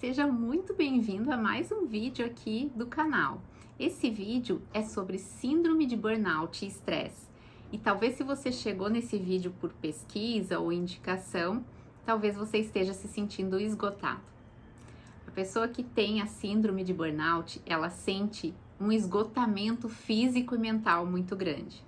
Seja muito bem-vindo a mais um vídeo aqui do canal. Esse vídeo é sobre síndrome de burnout e estresse. E talvez se você chegou nesse vídeo por pesquisa ou indicação, talvez você esteja se sentindo esgotado. A pessoa que tem a síndrome de burnout, ela sente um esgotamento físico e mental muito grande.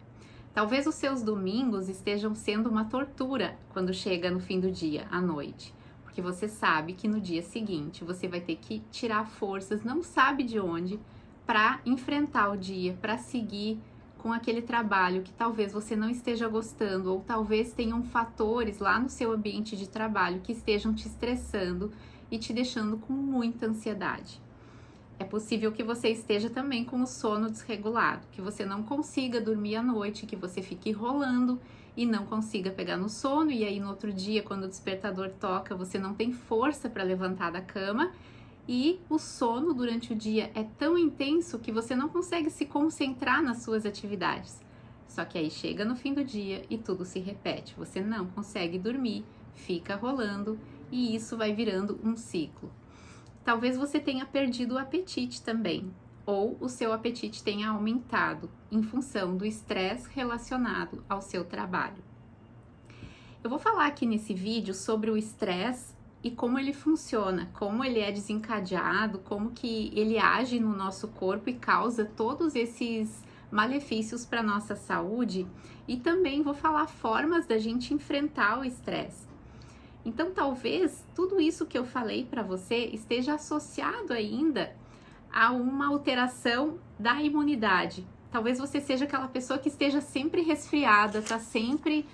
Talvez os seus domingos estejam sendo uma tortura quando chega no fim do dia, à noite. Porque você sabe que no dia seguinte você vai ter que tirar forças, não sabe de onde, para enfrentar o dia, para seguir com aquele trabalho que talvez você não esteja gostando, ou talvez tenham fatores lá no seu ambiente de trabalho que estejam te estressando e te deixando com muita ansiedade. É possível que você esteja também com o sono desregulado, que você não consiga dormir à noite, que você fique rolando e não consiga pegar no sono, e aí no outro dia, quando o despertador toca, você não tem força para levantar da cama, e o sono durante o dia é tão intenso que você não consegue se concentrar nas suas atividades. Só que aí chega no fim do dia e tudo se repete, você não consegue dormir, fica rolando e isso vai virando um ciclo. Talvez você tenha perdido o apetite também, ou o seu apetite tenha aumentado em função do estresse relacionado ao seu trabalho. Eu vou falar aqui nesse vídeo sobre o estresse e como ele funciona, como ele é desencadeado, como que ele age no nosso corpo e causa todos esses malefícios para a nossa saúde, e também vou falar formas da gente enfrentar o estresse. Então, talvez tudo isso que eu falei para você esteja associado ainda a uma alteração da imunidade. Talvez você seja aquela pessoa que esteja sempre resfriada, tá sempre,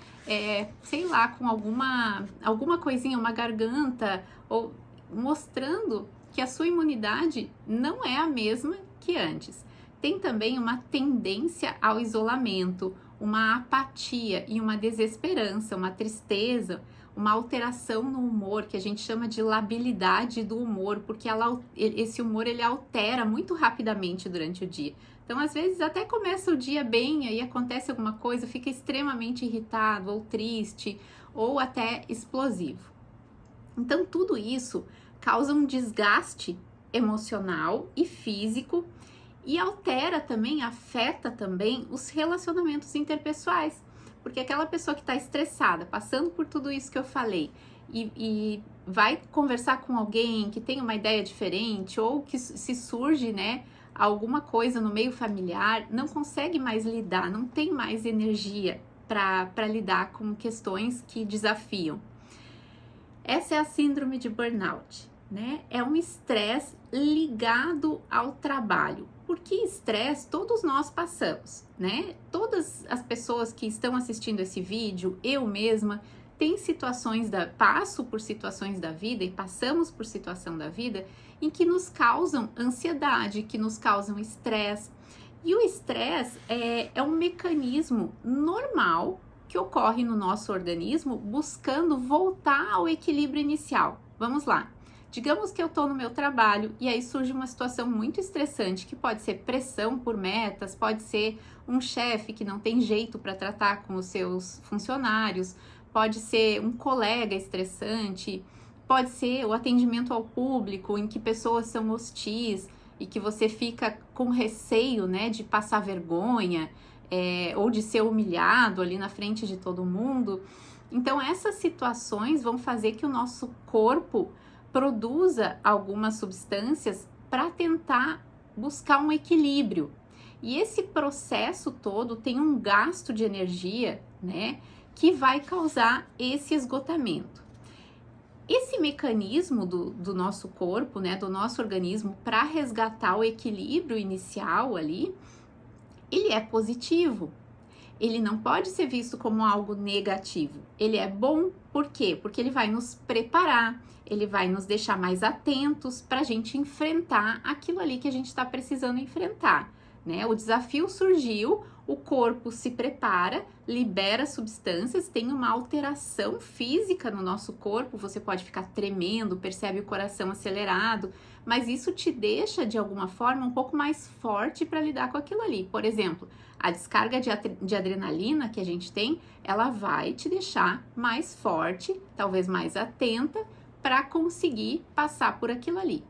sei lá, com alguma coisinha, uma garganta, ou mostrando que a sua imunidade não é a mesma que antes. Tem também uma tendência ao isolamento, uma apatia e uma desesperança, uma tristeza, uma alteração no humor, que a gente chama de labilidade do humor, porque esse humor ele altera muito rapidamente durante o dia. Então, às vezes, até começa o dia bem, aí acontece alguma coisa, fica extremamente irritado, ou triste, ou até explosivo. Então, tudo isso causa um desgaste emocional e físico e altera também, afeta também os relacionamentos interpessoais. Porque aquela pessoa que está estressada, passando por tudo isso que eu falei, e vai conversar com alguém que tem uma ideia diferente, ou que se surge, né, alguma coisa no meio familiar, não consegue mais lidar, não tem mais energia para lidar com questões que desafiam. Essa é a síndrome de burnout, né? É um estresse ligado ao trabalho. Porque estresse todos nós passamos, né? Todas as pessoas que estão assistindo esse vídeo, eu mesma, passo por situações da vida e passamos por situação da vida em que nos causam ansiedade, que nos causam estresse. E o estresse é um mecanismo normal que ocorre no nosso organismo buscando voltar ao equilíbrio inicial. Vamos lá. Digamos que eu estou no meu trabalho e aí surge uma situação muito estressante, que pode ser pressão por metas, pode ser um chefe que não tem jeito para tratar com os seus funcionários, pode ser um colega estressante, pode ser o atendimento ao público em que pessoas são hostis e que você fica com receio, né, de passar vergonha, ou de ser humilhado ali na frente de todo mundo. Então, essas situações vão fazer que o nosso corpo produza algumas substâncias para tentar buscar um equilíbrio. E esse processo todo tem um gasto de energia, né, que vai causar esse esgotamento. Esse mecanismo do nosso corpo, né, do nosso organismo, para resgatar o equilíbrio inicial ali, ele é positivo. Ele não pode ser visto como algo negativo. Ele é bom, por quê? Porque ele vai nos preparar, ele vai nos deixar mais atentos para a gente enfrentar aquilo ali que a gente está precisando enfrentar, né? O desafio surgiu, o corpo se prepara, libera substâncias, tem uma alteração física no nosso corpo, você pode ficar tremendo, percebe o coração acelerado, mas isso te deixa, de alguma forma, um pouco mais forte para lidar com aquilo ali. Por exemplo, a descarga de adrenalina que a gente tem, ela vai te deixar mais forte, talvez mais atenta, para conseguir passar por aquilo ali.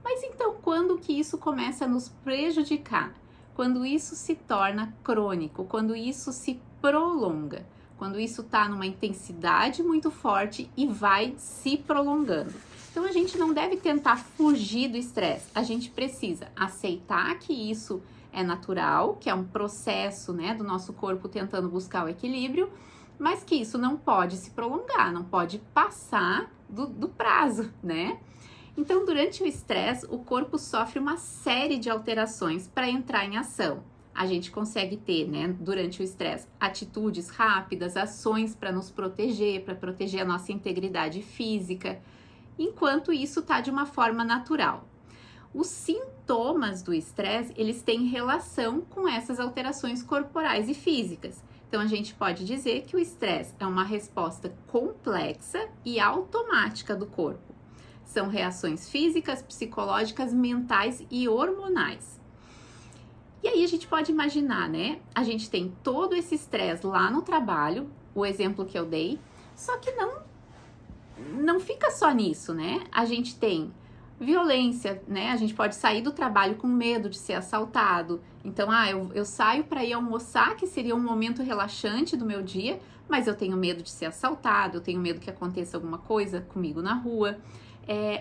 Mas então, quando que isso começa a nos prejudicar? Quando isso se torna crônico, quando isso se prolonga, quando isso está numa intensidade muito forte e vai se prolongando. Então, a gente não deve tentar fugir do estresse, a gente precisa aceitar que isso é natural, que é um processo, né, do nosso corpo tentando buscar o equilíbrio, mas que isso não pode se prolongar, não pode passar do prazo, né? Então, durante o estresse, o corpo sofre uma série de alterações para entrar em ação. A gente consegue ter, né, durante o estresse, atitudes rápidas, ações para nos proteger, para proteger a nossa integridade física, enquanto isso está de uma forma natural. Os sintomas do estresse, eles têm relação com essas alterações corporais e físicas. Então, a gente pode dizer que o estresse é uma resposta complexa e automática do corpo. São reações físicas, psicológicas, mentais e hormonais. E aí a gente pode imaginar, né? A gente tem todo esse estresse lá no trabalho, o exemplo que eu dei, só que não fica só nisso, né? A gente tem violência, né? A gente pode sair do trabalho com medo de ser assaltado. Então, eu saio para ir almoçar, que seria um momento relaxante do meu dia, mas eu tenho medo de ser assaltado, eu tenho medo que aconteça alguma coisa comigo na rua.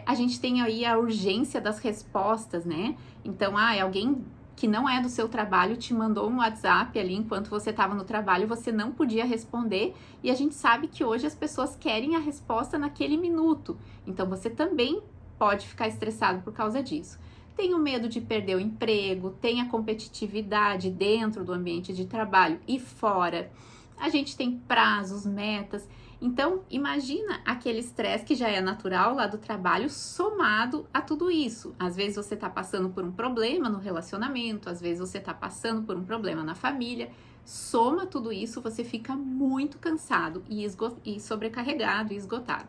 A gente tem aí a urgência das respostas, né? Então, alguém que não é do seu trabalho te mandou um WhatsApp ali enquanto você estava no trabalho, você não podia responder, e a gente sabe que hoje as pessoas querem a resposta naquele minuto. Então, você também pode ficar estressado por causa disso. Tem o medo de perder o emprego, tem a competitividade dentro do ambiente de trabalho e fora. A gente tem prazos, metas. Então, imagina aquele estresse que já é natural lá do trabalho somado a tudo isso. Às vezes você está passando por um problema no relacionamento, às vezes você está passando por um problema na família. Soma tudo isso, você fica muito cansado e sobrecarregado e esgotado.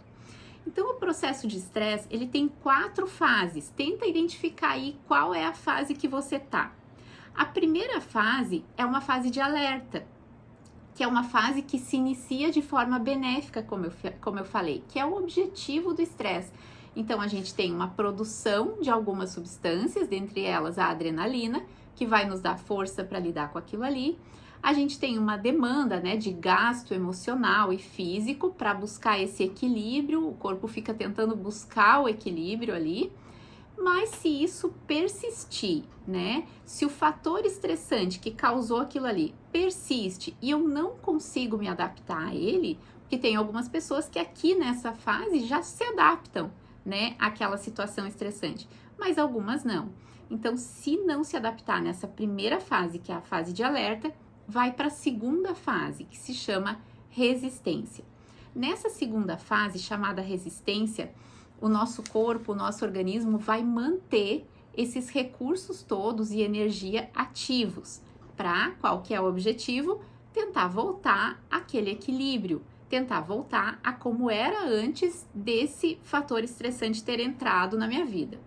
Então, o processo de estresse, ele tem 4 fases. Tenta identificar aí qual é a fase que você tá. A primeira fase é uma fase de alerta, que é uma fase que se inicia de forma benéfica, como eu falei, que é o objetivo do estresse. Então, a gente tem uma produção de algumas substâncias, dentre elas a adrenalina, que vai nos dar força para lidar com aquilo ali. A gente tem uma demanda, né, de gasto emocional e físico para buscar esse equilíbrio, o corpo fica tentando buscar o equilíbrio ali. Mas se isso persistir, né? Se o fator estressante que causou aquilo ali persiste e eu não consigo me adaptar a ele, porque tem algumas pessoas que aqui nessa fase já se adaptam, né, àquela situação estressante, mas algumas não. Então, se não se adaptar nessa primeira fase, que é a fase de alerta, vai para a segunda fase, que se chama resistência. Nessa segunda fase, chamada resistência, o nosso corpo, o nosso organismo vai manter esses recursos todos e energia ativos. Para qual que é o objetivo? Tentar voltar àquele equilíbrio, tentar voltar a como era antes desse fator estressante ter entrado na minha vida.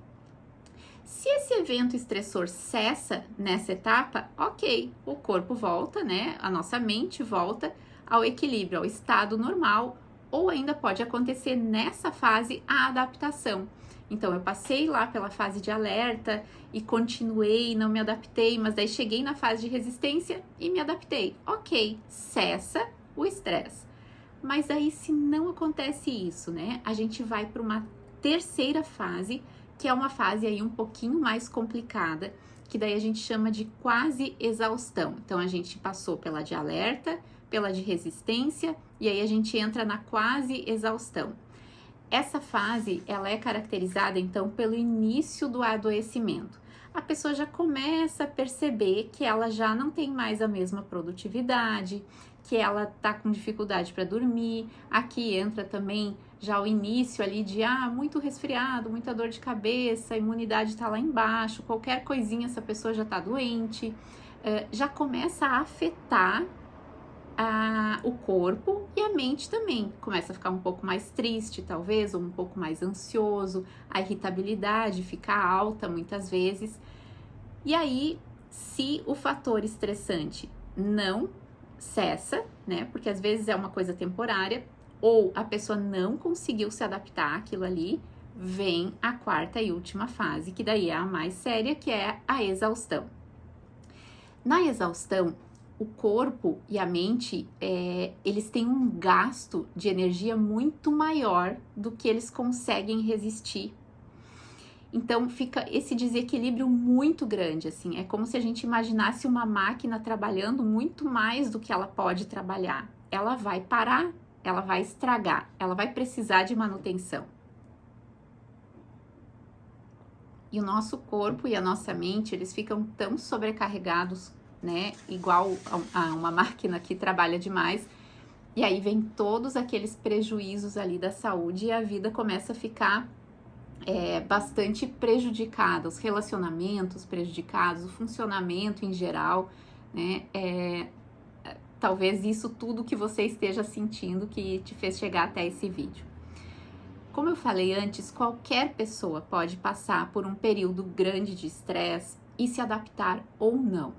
Se esse evento estressor cessa nessa etapa, ok, o corpo volta, né? A nossa mente volta ao equilíbrio, ao estado normal, ou ainda pode acontecer nessa fase a adaptação. Então, eu passei lá pela fase de alerta e continuei, não me adaptei, mas daí cheguei na fase de resistência e me adaptei. Ok, cessa o estresse. Mas aí, se não acontece isso, né? A gente vai para uma terceira fase, que é uma fase aí um pouquinho mais complicada, que daí a gente chama de quase exaustão. Então, a gente passou pela de alerta, pela de resistência, e aí a gente entra na quase exaustão. Essa fase, ela é caracterizada, então, pelo início do adoecimento. A pessoa já começa a perceber que ela já não tem mais a mesma produtividade, que ela tá com dificuldade para dormir. Aqui entra também já o início ali de, muito resfriado, muita dor de cabeça, a imunidade tá lá embaixo, qualquer coisinha essa pessoa já tá doente. Já começa a afetar o corpo e a mente também. Começa a ficar um pouco mais triste, talvez, ou um pouco mais ansioso, a irritabilidade fica alta muitas vezes. E aí, se o fator estressante não cessa, né, porque às vezes é uma coisa temporária, ou a pessoa não conseguiu se adaptar àquilo ali, vem a quarta e última fase, que daí é a mais séria, que é a exaustão. Na exaustão, o corpo e a mente, eles têm um gasto de energia muito maior do que eles conseguem resistir. Então fica esse desequilíbrio muito grande, assim, é como se a gente imaginasse uma máquina trabalhando muito mais do que ela pode trabalhar. Ela vai parar, ela vai estragar, ela vai precisar de manutenção. E o nosso corpo e a nossa mente, eles ficam tão sobrecarregados, né, igual a uma máquina que trabalha demais, e aí vem todos aqueles prejuízos ali da saúde e a vida começa a ficar bastante prejudicada, os relacionamentos prejudicados, o funcionamento em geral, né? Talvez isso tudo que você esteja sentindo que te fez chegar até esse vídeo. Como eu falei antes, qualquer pessoa pode passar por um período grande de estresse e se adaptar ou não.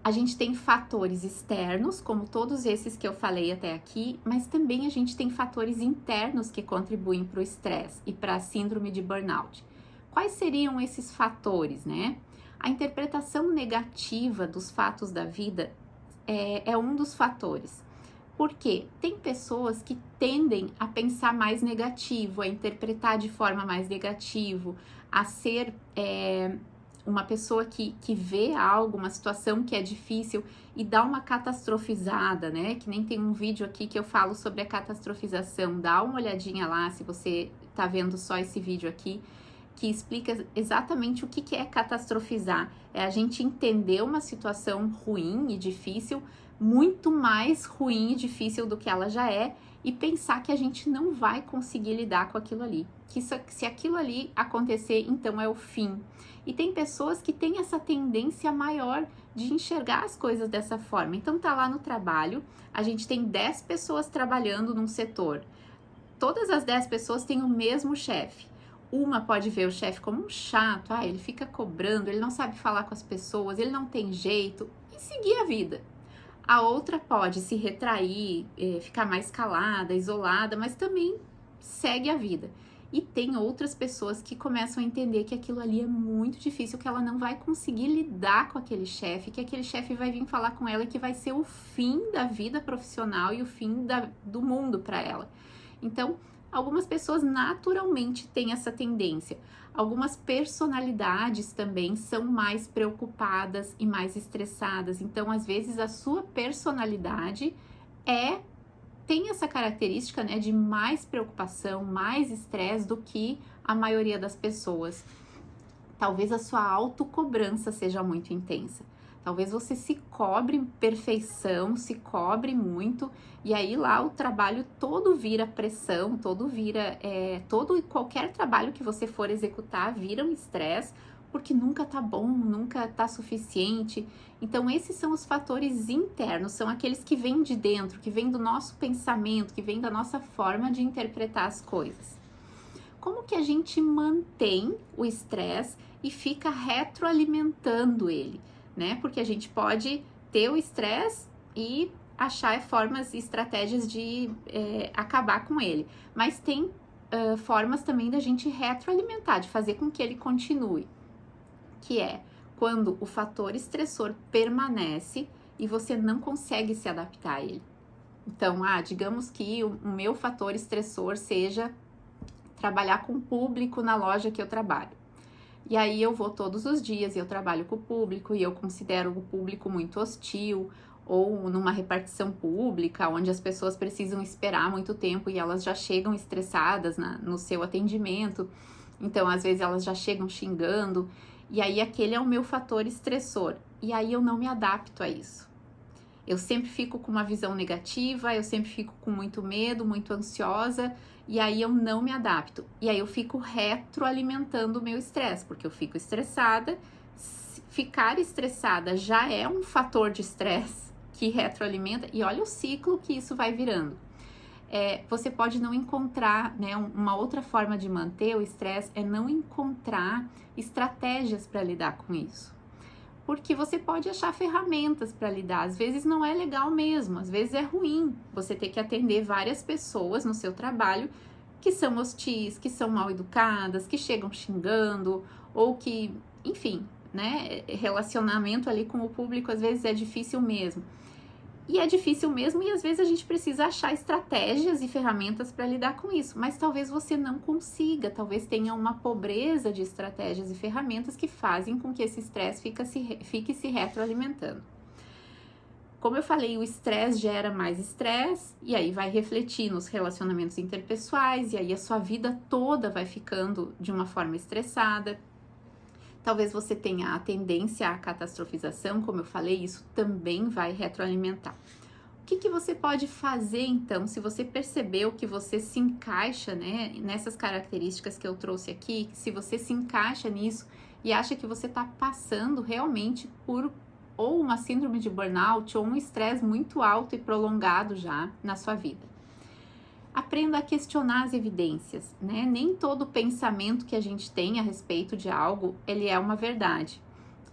A gente tem fatores externos, como todos esses que eu falei até aqui, mas também a gente tem fatores internos que contribuem para o estresse e para a síndrome de burnout. Quais seriam esses fatores, né? A interpretação negativa dos fatos da vida é um dos fatores. Porque tem pessoas que tendem a pensar mais negativo, a interpretar de forma mais negativa, a ser uma pessoa que vê algo, uma situação que é difícil e dá uma catastrofizada, né? Que nem tem um vídeo aqui que eu falo sobre a catastrofização. Dá uma olhadinha lá, se você tá vendo só esse vídeo aqui, que explica exatamente o que é catastrofizar. É a gente entender uma situação ruim e difícil, muito mais ruim e difícil do que ela já é, e pensar que a gente não vai conseguir lidar com aquilo ali. Que se aquilo ali acontecer, então é o fim. E tem pessoas que têm essa tendência maior de enxergar as coisas dessa forma. Então tá lá no trabalho, a gente tem 10 pessoas trabalhando num setor. Todas as 10 pessoas têm o mesmo chefe. Uma pode ver o chefe como um chato, ele fica cobrando, ele não sabe falar com as pessoas, ele não tem jeito, e seguir a vida. A outra pode se retrair, ficar mais calada, isolada, mas também segue a vida. E tem outras pessoas que começam a entender que aquilo ali é muito difícil, que ela não vai conseguir lidar com aquele chefe, que aquele chefe vai vir falar com ela e que vai ser o fim da vida profissional e o fim do mundo para ela. Então, algumas pessoas naturalmente têm essa tendência. Algumas personalidades também são mais preocupadas e mais estressadas. Então, às vezes, a sua personalidade tem essa característica, né, de mais preocupação, mais estresse do que a maioria das pessoas. Talvez a sua autocobrança seja muito intensa. Talvez você se cobre perfeição, se cobre muito, e aí lá o trabalho todo vira pressão, todo vira, todo e qualquer trabalho que você for executar vira um estresse, porque nunca tá bom, nunca tá suficiente. Então esses são os fatores internos, são aqueles que vêm de dentro, que vêm do nosso pensamento, que vêm da nossa forma de interpretar as coisas. Como que a gente mantém o estresse e fica retroalimentando ele? Né? Porque a gente pode ter o estresse e achar formas e estratégias de acabar com ele. Mas tem formas também da gente retroalimentar, de fazer com que ele continue. Que é quando o fator estressor permanece e você não consegue se adaptar a ele. Então, digamos que o meu fator estressor seja trabalhar com o público na loja que eu trabalho. E aí eu vou todos os dias e eu trabalho com o público e eu considero o público muito hostil, ou numa repartição pública, onde as pessoas precisam esperar muito tempo e elas já chegam estressadas no seu atendimento. Então, às vezes elas já chegam xingando, e aí aquele é o meu fator estressor. E aí eu não me adapto a isso. Eu sempre fico com uma visão negativa, eu sempre fico com muito medo, muito ansiosa, e aí eu não me adapto. E aí eu fico retroalimentando o meu estresse, porque eu fico estressada. Ficar estressada já é um fator de estresse que retroalimenta, e olha o ciclo que isso vai virando. Você pode não encontrar, né, uma outra forma de manter o estresse é não encontrar estratégias para lidar com isso. porque você pode achar ferramentas para lidar. Às vezes não é legal mesmo, às vezes é ruim você ter que atender várias pessoas no seu trabalho que são hostis, que são mal educadas, que chegam xingando, ou que, enfim, né, relacionamento ali com o público às vezes é difícil mesmo. E é difícil mesmo, e às vezes a gente precisa achar estratégias e ferramentas para lidar com isso, mas talvez você não consiga, talvez tenha uma pobreza de estratégias e ferramentas que fazem com que esse estresse fique se retroalimentando. Como eu falei, o estresse gera mais estresse, e aí vai refletir nos relacionamentos interpessoais, e aí a sua vida toda vai ficando de uma forma estressada. Talvez você tenha a tendência à catastrofização, como eu falei, isso também vai retroalimentar. O que você pode fazer então, se você percebeu que você se encaixa, né, nessas características que eu trouxe aqui, se você se encaixa nisso e acha que você está passando realmente por ou uma síndrome de burnout ou um estresse muito alto e prolongado já na sua vida. Aprenda a questionar as evidências, né? Nem todo pensamento que a gente tem a respeito de algo, ele é uma verdade.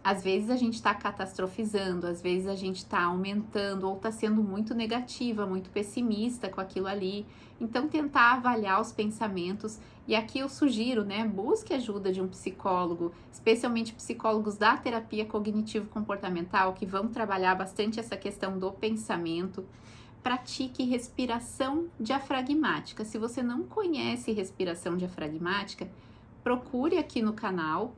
Às vezes a gente está catastrofizando, às vezes a gente está aumentando ou está sendo muito negativa, muito pessimista com aquilo ali. Então tentar avaliar os pensamentos, e aqui eu sugiro, né? Busque ajuda de um psicólogo, especialmente psicólogos da terapia cognitivo-comportamental, que vão trabalhar bastante essa questão do pensamento. Pratique respiração diafragmática. Se você não conhece respiração diafragmática, procure aqui no canal.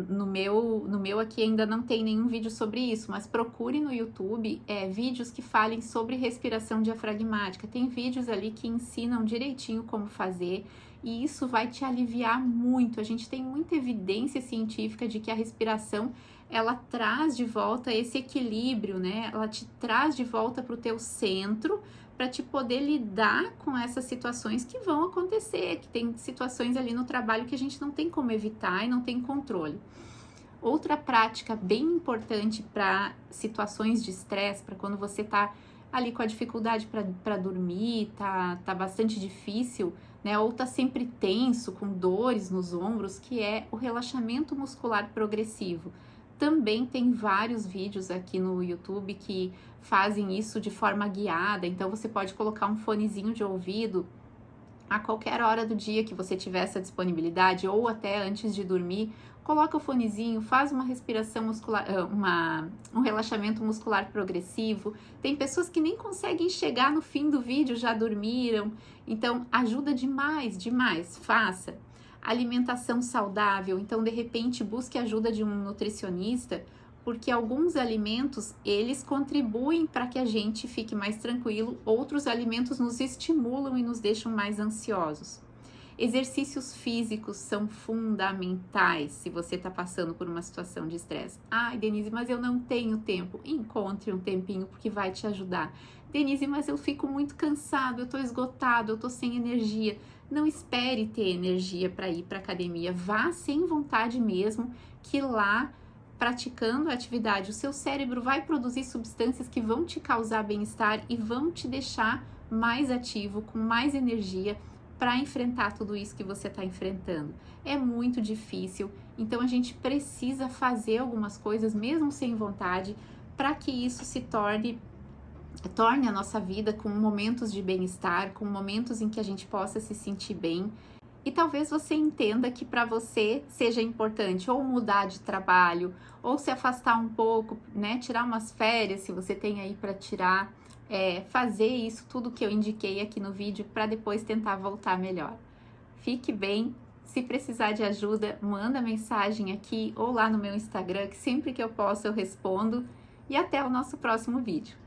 No meu aqui ainda não tem nenhum vídeo sobre isso, mas procure no YouTube vídeos que falem sobre respiração diafragmática. Tem vídeos ali que ensinam direitinho como fazer, e isso vai te aliviar muito. A gente tem muita evidência científica de que a respiração, ela traz de volta esse equilíbrio, né? Ela te traz de volta para o teu centro, para te poder lidar com essas situações que vão acontecer, que tem situações ali no trabalho que a gente não tem como evitar e não tem controle. Outra prática bem importante para situações de estresse, para quando você tá ali com a dificuldade para dormir, tá bastante difícil, né? Ou tá sempre tenso, com dores nos ombros, que é o relaxamento muscular progressivo. Também tem vários vídeos aqui no YouTube que fazem isso de forma guiada, então você pode colocar um fonezinho de ouvido a qualquer hora do dia que você tiver essa disponibilidade, ou até antes de dormir, coloca o fonezinho, faz uma respiração muscular, um relaxamento muscular progressivo. Tem pessoas que nem conseguem chegar no fim do vídeo, já dormiram, então ajuda demais, faça. Alimentação saudável, então de repente busque ajuda de um nutricionista, porque alguns alimentos, eles contribuem para que a gente fique mais tranquilo, outros alimentos nos estimulam e nos deixam mais ansiosos. Exercícios físicos são fundamentais se você está passando por uma situação de estresse. Ai, Denise, mas eu não tenho tempo. Encontre um tempinho, porque vai te ajudar. Denise, mas eu fico muito cansado, eu estou esgotado, eu estou sem energia. Não espere ter energia para ir para a academia, vá sem vontade mesmo, que lá, praticando a atividade, o seu cérebro vai produzir substâncias que vão te causar bem-estar e vão te deixar mais ativo, com mais energia para enfrentar tudo isso que você está enfrentando. É muito difícil, então a gente precisa fazer algumas coisas mesmo sem vontade para que isso se torne a nossa vida com momentos de bem-estar, com momentos em que a gente possa se sentir bem. E talvez você entenda que para você seja importante ou mudar de trabalho, ou se afastar um pouco, né? Tirar umas férias, se você tem aí para tirar, fazer isso tudo que eu indiquei aqui no vídeo para depois tentar voltar melhor. Fique bem. Se precisar de ajuda, manda mensagem aqui ou lá no meu Instagram, que sempre que eu posso eu respondo. E até o nosso próximo vídeo.